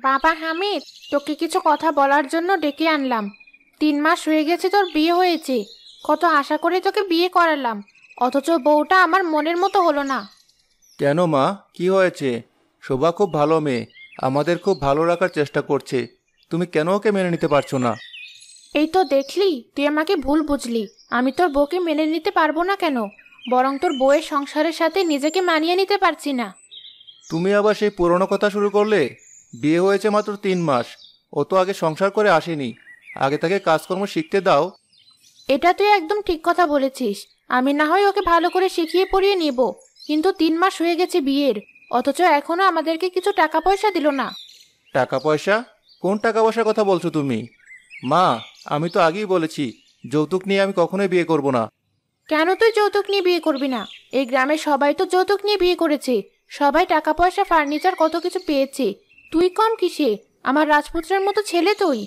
বাবা হামিদ, তোকে কিছু কথা বলার জন্য ডেকে আনলাম। 3 মাস হয়ে গেছে তোর বিয়ে হয়েছে। কত আশা করে তোকে বিয়ে করালাম, অথচ বউটা আমার মনের মতো হলো না। কেন মা, কি হয়েছে? শোভা খুব ভালো মেয়ে, আমাদের খুব ভালো রাখার চেষ্টা করছে। তুমি কেন ওকে মেনে নিতে পারছো না? এই তো দেখলি, তুই আমাকে ভুল বুঝলি। আমি তোর বউকে মেনে নিতে পারবো না কেন, বরং তোর বউয়ের সংসারের সাথে নিজেকে মানিয়ে নিতে পারছি না। তুমি আবার সেই পুরনো কথা শুরু করলে। বিয়ে হয়েছে মাত্র 3 মাস, ও তো আগে সংসার করে আসেনি। আগে তাকে কাজকর্ম শিখতে দাও। এটা তুই একদম ঠিক কথা বলেছিস। আমি না হয় ওকে ভালো করে শিখিয়ে পড়িয়ে নিব, কিন্তু 3 মাস হয়ে গেছে বিয়ের, অথচ এখনো আমাদেরকে কিছু টাকা পয়সা দিল না। টাকা পয়সা? কোন টাকা পয়সার কথা বলছো তুমি? মা, আমি তো আগেই বলেছি যৌতুক নিয়ে আমি কখনোই বিয়ে করব না। কেন তুই যৌতুক নিয়ে বিয়ে করবি না? এই গ্রামের সবাই তো যৌতুক নিয়ে বিয়ে করেছে। সবাই টাকা পয়সা, ফার্নিচার, কত কিছু পেয়েছে। তুই কম কিসে? আমার রাজপুত্রের মতো ছেলে তুই।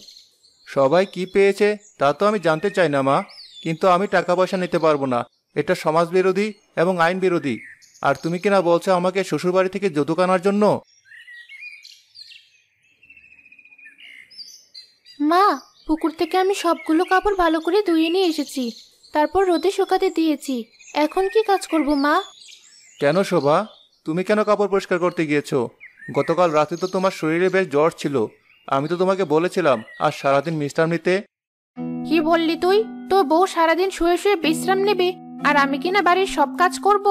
সবাই কি পেয়েছে তা তো আমি জানতে চাই না মা, কিন্তু আমি টাকা পয়সা নিতে পারবো না। এটা সমাজ বিরোধী এবং আইন বিরোধী। আর তুমি কিনা বলছো আমাকে শ্বশুরবাড়ি থেকে যৌতুক আনার জন্য? মা, পুকুর থেকে আমি সবগুলো কাপড় ভালো করে ধুয়ে নিয়ে এসেছি, তারপর রোদে শুকাতে দিয়েছি। এখন কি কাজ করব মা? কেন শোভা, তুমি কেন কাপড় পরিষ্কার করতে গিয়েছো? গতকাল রাতে তো তোমার শরীরে বেশ জ্বর ছিল। আমি তো তোমাকে বলেছিলাম আজ সারাদিন বিশ্রাম নিতে। কি বললি তুই? তোর বউ সারাদিন শুয়ে শুয়ে বিশ্রাম নেবে, আর আমি কিনা বাড়ির সব কাজ করব?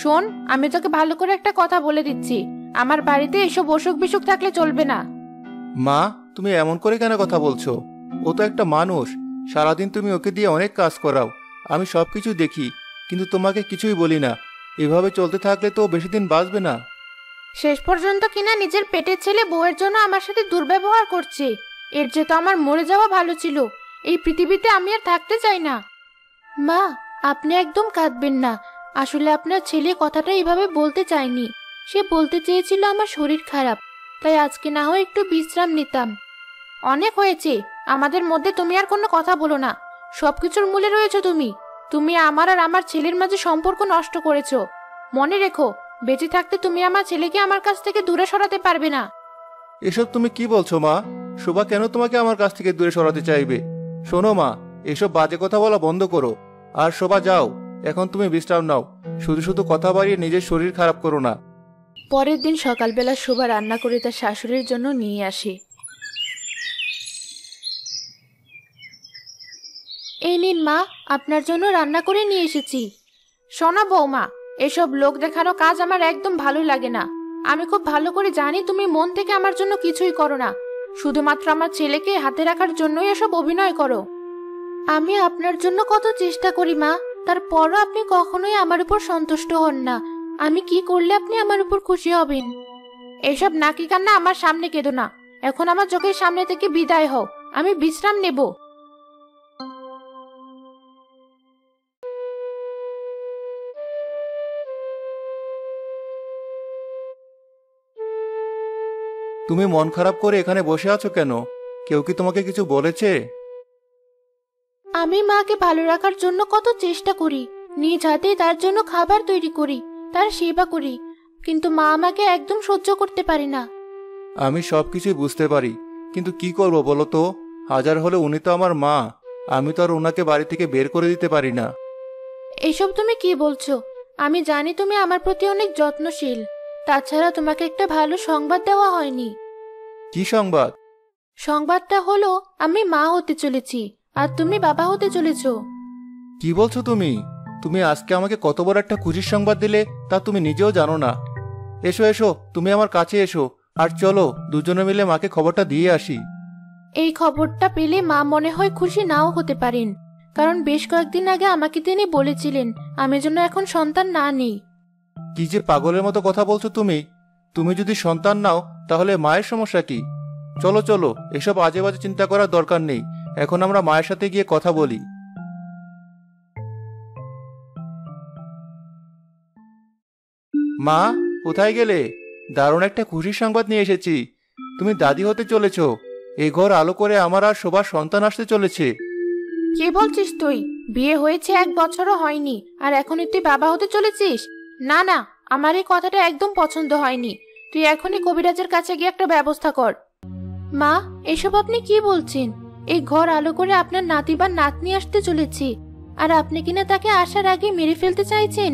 শোন, আমি তোকে ভালো করে একটা কথা বলে দিচ্ছি, আমার বাড়িতে এসব অসুখ বিসুখ থাকলে চলবে না। মা, তুমি এমন করে কেন কথা বলছো? ও তো একটা মানুষ। সারাদিন তুমি ওকে দিয়ে অনেক কাজ করাও, আমি সবকিছু দেখি, কিন্তু তোমাকে কিছুই বলি না। এভাবে চলতে থাকলে তো ও বেশি দিন বাঁচবে না। শেষ পর্যন্ত কিনা নিজের পেটের ছেলে বউয়ের জন্য আমার সাথে দুর্ব্যবহার করছে। এর যে তো আমার মরে যাওয়া ভালো ছিল। এই পৃথিবীতে আমি আর থাকতে চাই না। মা, আপনি একদম কাঁদবেন না। আসলে আপনার ছেলে কথাটা এইভাবে বলতে চায়নি। সে বলতে চেয়েছিল আমার শরীর খারাপ, তাই আজকে না হয় একটু বিশ্রাম নিতাম। অনেক হয়েছে, আমাদের মধ্যে তুমি আর কোনো কথা বলো না। সবকিছুর মূলে রয়েছো তুমি। তুমি আমার আর আমার ছেলের মাঝে সম্পর্ক নষ্ট করেছো। মনে রেখো, বেঁচে থাকতে তুমি আমার ছেলেকে আমার কাছ থেকে দূরে সরাতে পারবে না। এসব তুমি কি বলছো মা? শোভা কেন তোমাকে আমার কাছ থেকে দূরে সরাতে চাইবে? শোনো মা, এসব বাজে কথা বলা বন্ধ করো। আর শোভা যাও, এখন তুমি বিশ্রাম নাও। শুধু শুধু কথা বাড়িয়ে নিজের শরীর খারাপ করো না। পরের দিন সকালবেলা শোভা রান্না করে তার শাশুড়ির জন্য নিয়ে আসে। এই নিন মা, আপনার জন্য রান্না করে নিয়ে এসেছি। শোনো বৌমা, এসব লোক দেখানো কাজ আমার একদম ভালো লাগে না। আমি খুব ভালো করে জানি তুমি মন থেকে আমার জন্য কিছুই করো না, শুধুমাত্র আমার ছেলেকে হাতে রাখার জন্যই এসব অভিনয় করো। আমি আপনার জন্য কত চেষ্টা করি মা, তারপরও আপনি কখনোই আমার উপর সন্তুষ্ট হন না। আমি কি করলে আপনি আমার উপর খুশি হবেন? এসব নাকি কান্না আমার সামনে কেঁদো না। এখন আমার চোখের সামনে থেকে বিদায় হও, আমি বিশ্রাম নেব। তুমি মন খারাপ করে এখানে বসে আছো কেন? কেউ কি তোমাকে কিছু বলেছে? আমি মাকে ভালো রাখার জন্য কত চেষ্টা করি, নিজ হাতেই তার জন্য খাবার তৈরি করি, তার সেবা করি, কিন্তু মা আমাকে একদম সহ্য করতে পারে না। আমি সবকিছুই বুঝতে পারি, কিন্তু কি করব বলো তো? হাজার হলে উনি তো আমার মা। আমি তো আর ওনাকে বাড়ি থেকে বের করে দিতে পারি না। এসব তুমি কি বলছো? আমি জানি তুমি আমার প্রতি অনেক যত্নশীল। তাছাড়া তোমাকে একটা ভালো সংবাদ দেওয়া হয়নি। কি সংবাদ? সংবাদটা হলো, আমি মা হতে চলেছি, আর তুমি বাবা হতে চলেছো। কি বলছো তুমি? তুমি আজকে আমাকে কত বড় একটা খুশির সংবাদ দিলে তা তুমি নিজেও জানো না। এসো এসো, তুমি আমার কাছে এসো, আর চলো দুজনে মিলে মাকে খবরটা দিয়ে আসি। এই খবরটা পেলে মা মনে হয় খুশি নাও হতে পারেন, কারণ বেশ কয়েকদিন আগে আমাকে তিনি বলেছিলেন আমি যেন এখন সন্তান না নেই। কি যে পাগলের মতো কথা বলছো তুমি! তুমি যদি সন্তান নাও তাহলে মায়ের সমস্যা কি? চলো চলো, এসব আজে বাজে চিন্তা করার দরকার নেই। এখন আমরা মায়ের সাথে গিয়ে কথা বলি। মা, কোথায় গেলে? দারুণ একটা খুশির সংবাদ নিয়ে এসেছি। তুমি দাদি হতে চলেছো। এই ঘর আলো করে আমার আর সবার সন্তান আসতে চলেছে। কি বলছিস তুই? বিয়ে হয়েছে 1 বছরও হয়নি, আর এখনই তুই বাবা হতে চলেছিস? না না, আমার এই কথাটা একদম পছন্দ হয়নি। তুই এখনই কবিরাজের কাছে গিয়ে একটা ব্যবস্থা কর। মা, এসব আপনি কি বলছেন? এই ঘর আলো করে আপনার নাতি বা নাতনি আসতে চলেছি, আর আপনি কিনা তাকে আসার আগে মেরে ফেলতে চাইছেন?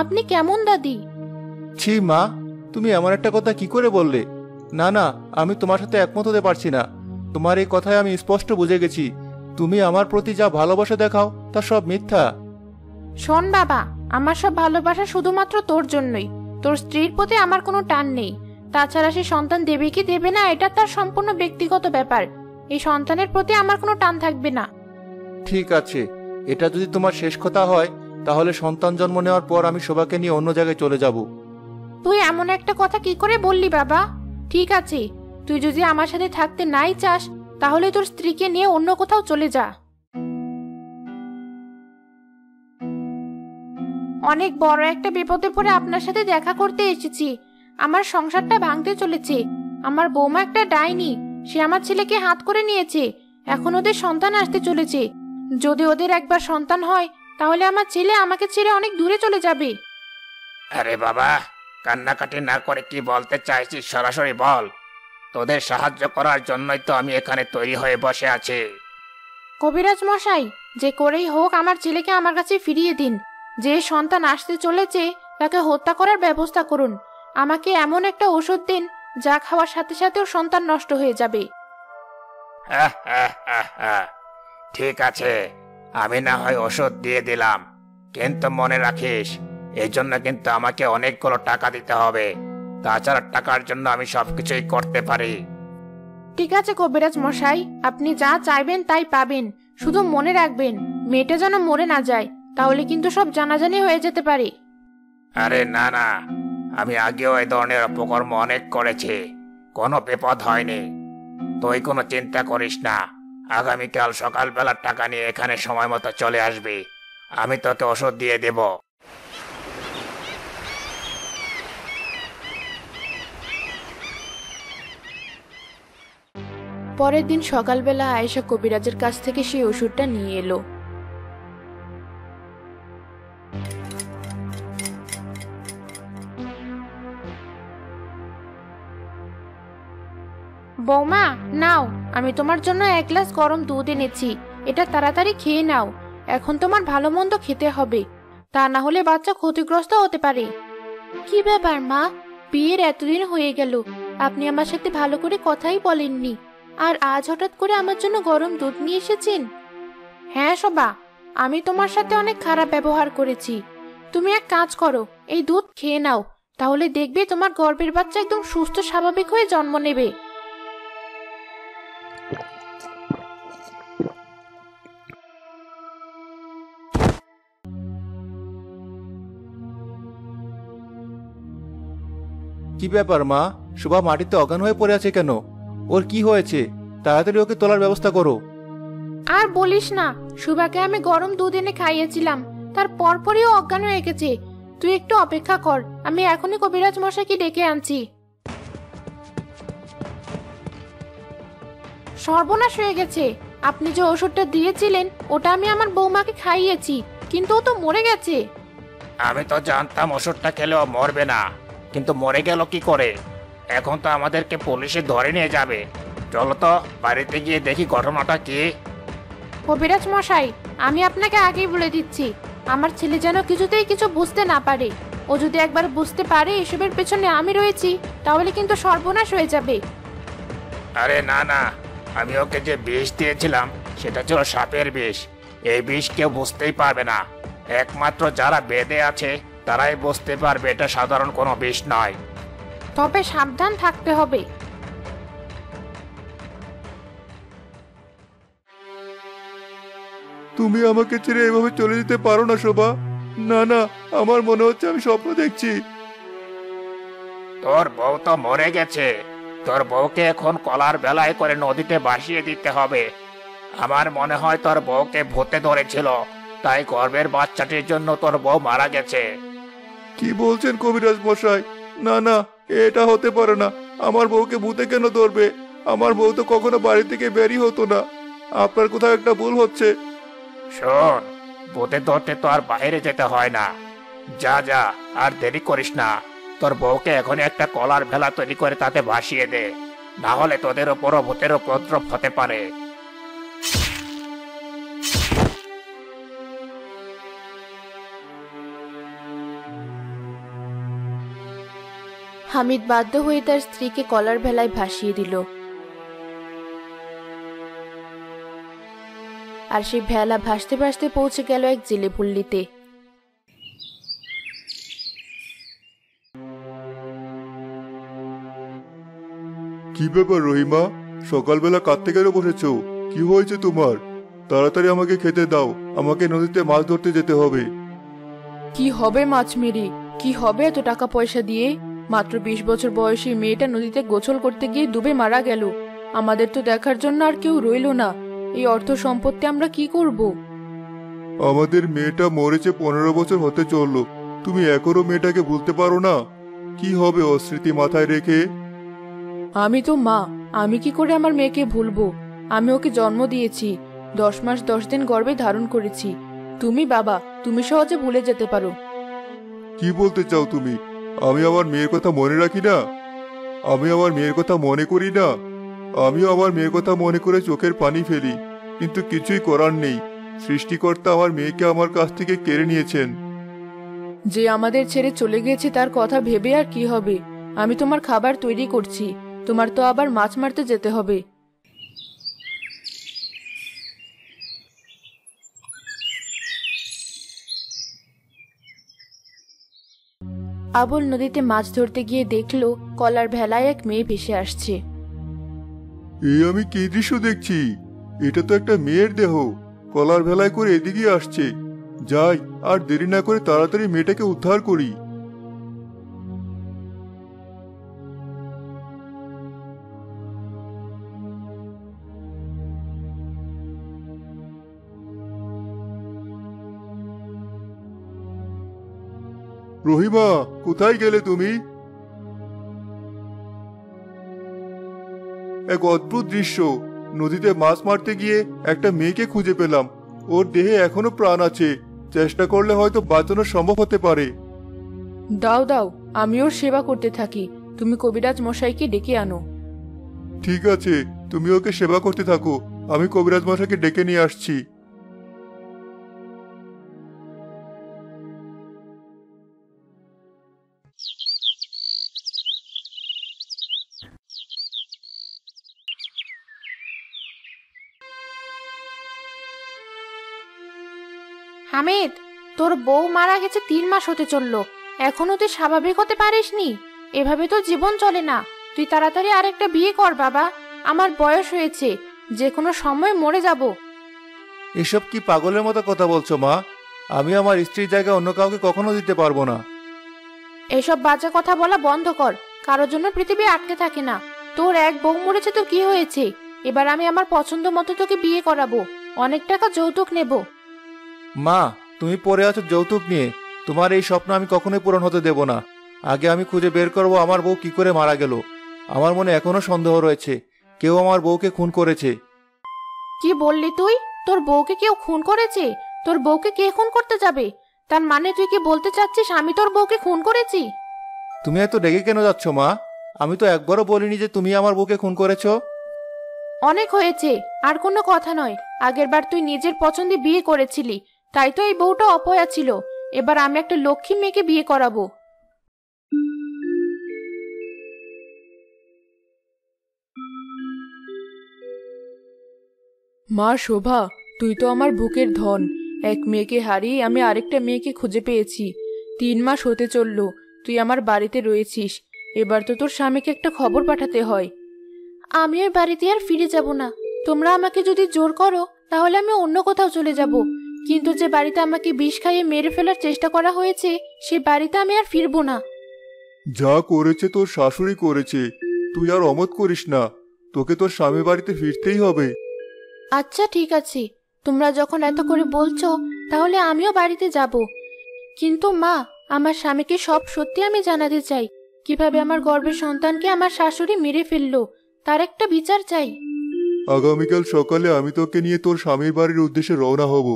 আপনি কেমন দাদি? ছি মা, তুমি এমন একটা কথা কি করে বললে? না না, আমি তোমার সাথে একমত হতে পারছি না। তোমার এই কথায় আমি স্পষ্ট বুঝে গেছি, তুমি আমার প্রতি যা ভালোবাসা দেখাও তা সব মিথ্যা। শোন বাবা, আমার সব ভালোবাসা শুধুমাত্র তোর জন্যই। তোর স্ত্রীর প্রতি আমার কোনো টান নেই। তাছাড়া সে সন্তান দেবে কি দেবে না এটা তার সম্পূর্ণ ব্যক্তিগত ব্যাপার। এই সন্তানের প্রতি আমার কোনো টান থাকবে না। ঠিক আছে, এটা যদি তোমার শেষ কথা হয় তাহলে সন্তান জন্ম নেওয়ার পর আমি শোভাকে নিয়ে অন্য জায়গায় চলে যাব। তুই এমন একটা কথা কি করে বললি বাবা? ঠিক আছে, তুই যদি আমার সাথে থাকতে নাই চাস তাহলে তোর স্ত্রীকে নিয়ে অন্য কোথাও চলে যা। অনেক বড় একটা বিপদে পড়ে আপনার সাথে দেখা করতে এসেছি। আমার সংসারটা ভাঙতে চলেছে। আমার বৌমা একটা ডাইনি, সে আমার ছেলেকে হাত করে নিয়েছে। এখন ওদের সন্তান আসতে চলেছে। যদি ওদের একবার সন্তান হয় তাহলে আমার ছেলে আমাকে ছেড়ে অনেক দূরে চলে যাবে। আরে বাবা, কান্নাকাটি না করে কি বলতে চাইছিস সরাসরি বল। তোদের সাহায্য করার জন্যই তো আমি এখানে তৈরি হয়ে বসে আছি। কবিরাজ মশাই, যে করেই হোক আমার ছেলেকে আমার কাছে ফিরিয়ে দিন। যে সন্তান আসতে চলেছে তাকে হত্যা করার ব্যবস্থা করুন। আমাকে এমন একটা ওষুধ দিন যা খাওয়ার সাথে সাথে ওর সন্তান নষ্ট হয়ে যাবে। ঠিক আছে, আমি না হয় ওষুধ দিয়ে দিলাম, কিন্তু মনে রাখিস এই জন্য কিন্তু আমাকে অনেকগুলো টাকা দিতে হবে। তাছাড়া টাকার জন্য আমি সবকিছুই করতে পারি। ঠিক আছে কবিরাজ মশাই, আপনি যা চাইবেন তাই পাবেন। শুধু মনে রাখবেন মেয়েটা যেন মরে না যায়, তাহলে কিন্তু সব জানাজানি হয়ে যেতে পারে। আরে না না, আমি আগেও এই ধরনের অপকর্ম অনেক করেছি, কোনো বিপদ হয়নি। তুই কোনো চিন্তা করিস না। আগামীকাল সকালবেলা টাকা নিয়ে এখানে সময় মতো চলে আসবি। আমি তোকে ওষুধ দিয়ে দেব। পরের দিন সকালবেলা আয়েশা কবিরাজের কাছ থেকে সেই ওষুধটা নিয়ে এলো। বৌমা নাও, আমি তোমার জন্য 1 গ্লাস গরম দুধ এনেছি। এটা তাড়াতাড়ি খেয়ে নাও। এখন তোমার ভালো মন্দ খেতে হবে, তা না হলে বাচ্চা ক্ষতিগ্রস্ত হতে পারে। কি ব্যাপার মা, বিয়ের এতদিন হয়ে গেল, আপনি আমার সাথে ভালো করে কথাই বলেননি, আর আজ হঠাৎ করে আমার জন্য গরম দুধ নিয়ে এসেছেন? হ্যাঁ শোভা, আমি তোমার সাথে অনেক খারাপ ব্যবহার করেছি। তুমি এক কাজ করো, এই দুধ খেয়ে নাও, তাহলে দেখবে তোমার গর্ভের বাচ্চা একদম সুস্থ স্বাভাবিক হয়ে জন্ম নেবে। কি ব্যাপার মা, শোভা মাটিতে অজ্ঞান হয়ে পড়ে আছে কেন? ওর কি হয়েছে? তাড়াতাড়ি ওকে তোলার ব্যবস্থা করো। আর বলিস না, সুভাকে আমি গরম দুধ এনে খাইয়েছিলাম, তার পরপরই ও অজ্ঞান হয়ে গেছে। তুই একটু অপেক্ষা কর, আমি এখনই কবিরাজ মশাইকে ডেকে আনছি। সর্বনাশ হয়ে গেছে। আপনি যে ওষুধটা দিয়েছিলেন ওটা আমি আমার বৌমাকে খাইয়েছি, কিন্তু ও তো মরে গেছে। আমি তো জানতাম ওষুধটা খেলেও মরবে না, কিন্তু মরে গেল কি করে? এখন তো আমাদেরকে পুলিশে ধরে নিয়ে যাবে। চলো তো বাড়িতে গিয়ে দেখি ঘটনাটা কি। কবিরাজ মশাই, আমি আপনাকে আগেই বলে দিচ্ছি, আমার ছেলে যেন কিছুতেই কিছু বুঝতে না পারে। ও যদি একবার বুঝতে পারে এসবের পেছনে আমি রয়েছি, তাহলে কিন্তু সর্বনাশ হয়ে যাবে। আরে না না, আমি ওকে যে বিষ দিয়েছিলাম সেটা ছিল সাপের বিষ। এই বিষ কেউ বুঝতেই পারবে না, একমাত্র যারা বেদে আছে তারাই বুঝতে পারবে এটা সাধারণ কোনো বিষ নয়। তবে সাবধান থাকতে হবে। তুমি আমাকে ছেড়ে এভাবে চলে যেতে পারো না শোভা। না না, আমার মনে হচ্ছে আমি স্বপ্ন দেখছি। তোর বউ তো মরে গেছে, তোর বউকে এখন কলার বেলায় করে নদীতে ভাসিয়ে দিতে হবে। আমার মনে হয় তোর বউকে ভূতে ধরেছিল, তাই গর্ভের বাচ্চাটির জন্য তোর বউ মারা গেছে। কি বলছেন কবিরাজ মশাই? না না, এটা হতে পারে না। আমার বউকে ভূতে কেন ধরবে? আমার বউ তো কখনো বাড়ি থেকে বেরই হতো না। আপনার কোথাও একটা ভুল হচ্ছে। শোন, ভূতে ধরতে তো আর বাইরে যেতে হয় না। যা যা, আর দেরি করিস না, তোর বউকে এখনই একটা কলার ভেলা তৈরি করে তাতে ভাসিয়ে দে, না হলে তোদের ওপরও ভূতের উপদ্রব হতে পারে। হামিদ বাধ্য হয়ে তার স্ত্রীকে কলার ভেলায় ভাসিয়ে দিল। আর সেই ভেলা ভাসতে ভাসতে পৌঁছে গেল এক জেলে পল্লীতে। কি ব্যাপার রহিমা, সকালবেলা কাঁদতে কেন বসেছো? কি হয়েছে তোমার? তাড়াতাড়ি আমাকে খেতে দাও, আমাকে নদীতে মাছ ধরতে যেতে হবে। কি হবে মাছ মেরে? কি হবে এত টাকা পয়সা দিয়ে? মাত্র 20 বছর বয়সী মেয়েটা নদীতে গোসল করতে গিয়ে ডুবে মারা গেল। আমাদের তো দেখার জন্য আর কেউ রইল না। এই অর্থ সম্পত্তি আমরা কি করব? আমাদের মেয়েটা মরেছে 15 বছর হতে চললো, তুমি এখনো মেয়েটাকে ভুলতে পারো না? কি হবে অস্মৃতি মাথায় রেখে? আমি তো মা, আমি কি করে আমার মেয়েকে ভুলবো? আমি ওকে জন্ম দিয়েছি, 10 মাস 10 দিন গর্ভে ধারণ করেছি। তুমি বাবা, তুমি সহজে ভুলে যেতে পারো। কি বলতে চাও তুমি? আমি আমার মেয়ের কথা মনে রাখি না? আমি আমার মেয়ের কথা মনে করি না? আমিও আমার মেয়ের কথা মনে করে চোখের পানি ফেলি, কিন্তু কিছুই করার নেই। সৃষ্টিকর্তা আমার মেয়েকে আমার কাছ থেকে কেড়ে নিয়েছেন। যে আমাদের ছেড়ে চলে গেছে তার কথা ভেবে আর কি হবে? আমি তোমার খাবার তৈরি করছি, তোমার তো আবার মাছ মারতে যেতে হবে। আবুল নদীতে মাছ ধরতে গিয়ে দেখলো কলার ভেলায় এক মেয়ে ভেসে আসছে। এই আমি কি দৃশ্য দেখছি? এটা তো একটা মেয়ের দেহ, কলার ভেলায় করে এদিকে আসছে। যাই, আর দেরি না করে তাড়াতাড়ি মেয়েটাকে উদ্ধার করি। রহিমা, কোথায় গেলে তুমি? এক অদ্ভুত দৃশ্য, নদীতে মাছ মারতে গিয়ে একটা মেয়েকে খুঁজে পেলাম। ওর দেহে এখনো প্রাণ আছে, চেষ্টা করলে হয়তো বাঁচানো সম্ভব হতে পারে। দাও দাও, আমি ওর সেবা করতে থাকি। তুমি কবিরাজ মশাইকে ডেকে আনো। ঠিক আছে, তুমি ওকে সেবা করতে থাকো, আমি কবিরাজ মশাইকে ডেকে নিয়ে আসছি। হামিদ, তোর বউ মারা গেছে 3 মাস হতে চললো, এখনো তুই স্বাভাবিক হতে পারিসনি? এভাবে তো জীবন চলে না। তুই তাড়াতাড়ি আরেকটা বিয়ে কর বাবা, আমার বয়স হয়েছে, যে কোনো সময় মরে যাব। এসব কি পাগলের মতো কথা বলছো মা? আমি আমার স্ত্রীর জায়গায় অন্য কাউকে কখনো দিতে পারবো না। এসব বাজে কথা বলা বন্ধ কর। কারোর জন্য পৃথিবী আটকে থাকে না। তোর এক বউ মরেছে তো কি হয়েছে? এবার আমি আমার পছন্দ মতো তোকে বিয়ে করাবো, অনেক টাকা যৌতুক নেব। মা, তুমি পড়ে আছো যৌতুক নিয়ে। তোমার এই স্বপ্ন আমি কখনোই পূরণ হতে দেব না। আগে আমি খুঁজে বের করবো আমার বউ কি করে মারা গেল। আমার মনে এখনো সন্দেহ রয়েছে, কেউ আমার বউকে খুন করেছে। কি বললি তুই? তোর বউকে কেউ খুন করেছে? তোর বউকে কে খুন করতে যাবে? তার মানে তুই কি বলতে চাচ্ছিস আমি তোর বউকে খুন করেছি? তুমি এত রেগে কেন যাচ্ছ মা? আমি তো একবারও বলিনি যে তুমি আমার বউকে খুন করেছো। অনেক হয়েছে, আর কোনো কথা নয়। আগেরবার তুই নিজের পছন্দে বিয়ে করেছিলি, তাই তো এই বউটা অপয়া ছিল। এবার আমি একটা লক্ষ্মী মেয়েকে বিয়ে করাবো। মা শোভা, তুই তো আমার বুকের ধন। এক মেয়েকে হারিয়ে আমি আরেকটা মেয়েকে খুঁজে পেয়েছি। 3 মাস হতে চললো তুই আমার বাড়িতে রয়েছিস। এবার তো তোর স্বামীকে একটা খবর পাঠাতে হয়। আমি ওই বাড়িতে আর ফিরে যাব না। তোমরা আমাকে যদি জোর করো তাহলে আমি অন্য কোথাও চলে যাব, কিন্তু যে বাড়িতে আমাকে বিষ খাইয়ে মেরে ফেলার চেষ্টা করা হয়েছে সে বাড়িতে আমি আর ফিরবো না। যা করেছে তোর শাশুড়ি করেছে, তুই আর অমত করিস না। তোকে তোর স্বামীর বাড়িতে ফিরতেই হবে। আচ্ছা ঠিক আছে, তোমরা যখন এত করে বলছো তাহলে আমিও বাড়িতে যাব। কিন্তু মা, আমার স্বামীকে সব সত্যি আমি জানাতে চাই। কিভাবে আমার গর্ভের সন্তানকে আমার শাশুড়ি মেরে ফেললো তার একটা বিচার চাই। আগামীকাল সকালে আমি তোকে নিয়ে তোর স্বামীর বাড়ির উদ্দেশ্যে রওনা হব।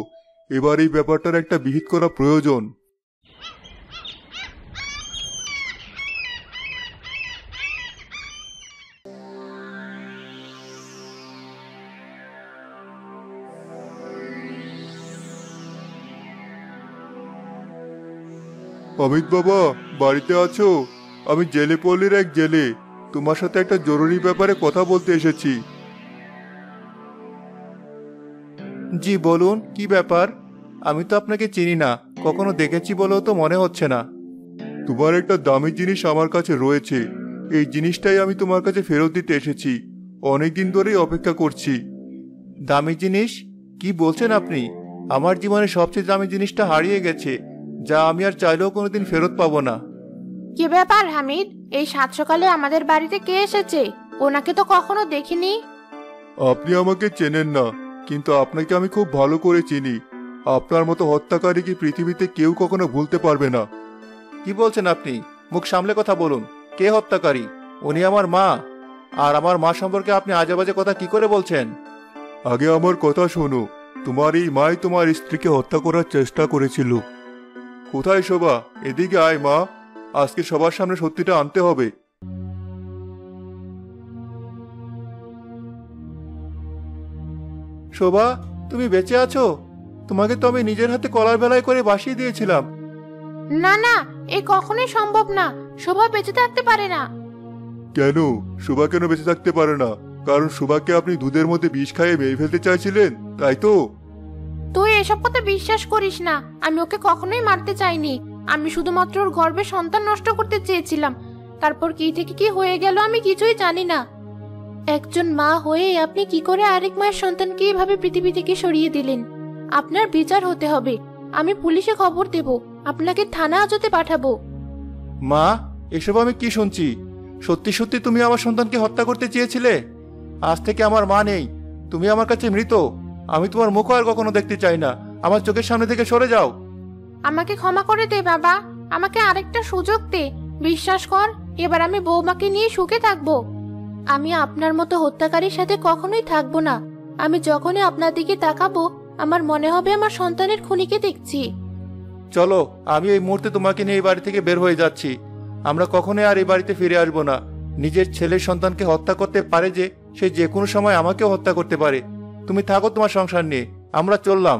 এবার এই ব্যাপারটার একটা বিহিত করা প্রয়োজন। অমিত বাবা, বাড়িতে আছো? আমি জেলে পল্লীর এক জেলে, তোমার সাথে একটা জরুরি ব্যাপারে কথা বলতে এসেছি। জি বলুন, কি ব্যাপার? আমি তো আপনাকে চিনি না, কখনো দেখেছি বলেও তো মনে হচ্ছে না। তোমার একটা দামি জিনিস আমার কাছে রয়েছে, এই জিনিসটাই আমি তোমার কাছে ফেরত দিতে এসেছি। অনেকদিন ধরেই অপেক্ষা করছি। দামি জিনিস? কি বলছেন আপনি? আমার জীবনে সবচেয়ে দামি জিনিসটা হারিয়ে গেছে, যা আমি আর চাইলেও কোনোদিন ফেরত পাবো না। কি ব্যাপার হামিদ, এই সাত সকালে আমাদের বাড়িতে কে এসেছে? ওনাকে তো কখনো দেখিনি। আপনি আমাকে চেনেন না, কিন্তু আপনাকে আমি খুব ভালো করে চিনি। আপনার মতো হত্যাকারী কি পৃথিবীতে কেউ কখনো ভুলতে পারবে না। কি বলছেন আপনি? মুখ সামলে কথা বলুন। কে হত্যাকারী? উনি আমার মা। আর আমার মা সম্পর্কে আপনি আজেবাজে কথা কি করে বলছেন? আগে আমার কথা শোনো। তোমার এই মাই তোমার স্ত্রীকে হত্যা করার চেষ্টা করেছিল। কোথায় শোভা? এদিকে আয় মা, আজকে সবার সামনে সত্যিটা আনতে হবে। শোভা, তুমি বেঁচে আছো? তোমাকে তো আমি নিজের হাতে কলার বেলায় করে বাসিয়ে দিয়েছিলাম। না না, এ কখনোই সম্ভব না। শোভা বেঁচে থাকতে পারে না। কেন? শোভা কেন বেঁচে থাকতে পারে না? কারণ শোভাকে আপনি দুধের মধ্যে বিষ খাইয়ে মেরে ফেলতে চাইছিলেন, তাই তো? তুই এসব কথা বিশ্বাস করিস না। আমি ওকে কখনোই মারতে চাইনি। আমি শুধুমাত্র ওর গর্ভে সন্তান নষ্ট করতে চেয়েছিলাম। তারপর কি থেকে কি হয়ে গেল আমি কিছুই জানি না। একজন মা হয়ে আপনি কি করে আরেক মায়ের সন্তানকে এভাবে পৃথিবী থেকে সরিয়ে দিলেন? আপনার বিচার হতে হবে। আমি পুলিশে খবর দেব, আপনাকে থানা হাজতে পাঠাবো। মা, এসব আমি কি শুনছি? সত্যি সত্যি তুমি আমার সন্তানকে হত্যা করতে চেয়েছিলে? আজ থেকে আমার মা নেই, তুমি আমার কাছে মৃত। আমি তোমার মুখ আর কখনো দেখতে চাই না। আমার চোখের সামনে থেকে সরে যাও। আমাকে ক্ষমা করে দে বাবা, আমাকে আরেকটা সুযোগ দে। বিশ্বাস কর, এবার আমি বৌমাকে নিয়ে সুখে থাকবো। আমি আপনার মতো হত্যাকারীর সাথে কখনোই থাকবো না। আমি যখনই আপনার দিকে তাকাবো, আমার মনে হবে আমার সন্তানের খুনিকে দেখছি। চলো, আমি এই মুহূর্তে তোমাকে নিয়ে এই বাড়ি থেকে বের হয়ে যাচ্ছি। আমরা কখনোই আর এই বাড়িতে ফিরে আসবো না। নিজের ছেলের সন্তানকে হত্যা করতে পারে যে, সে যে কোনো সময় আমাকেও হত্যা করতে পারে। তুমি থাকো তোমার সংসার নিয়ে, আমরা চললাম।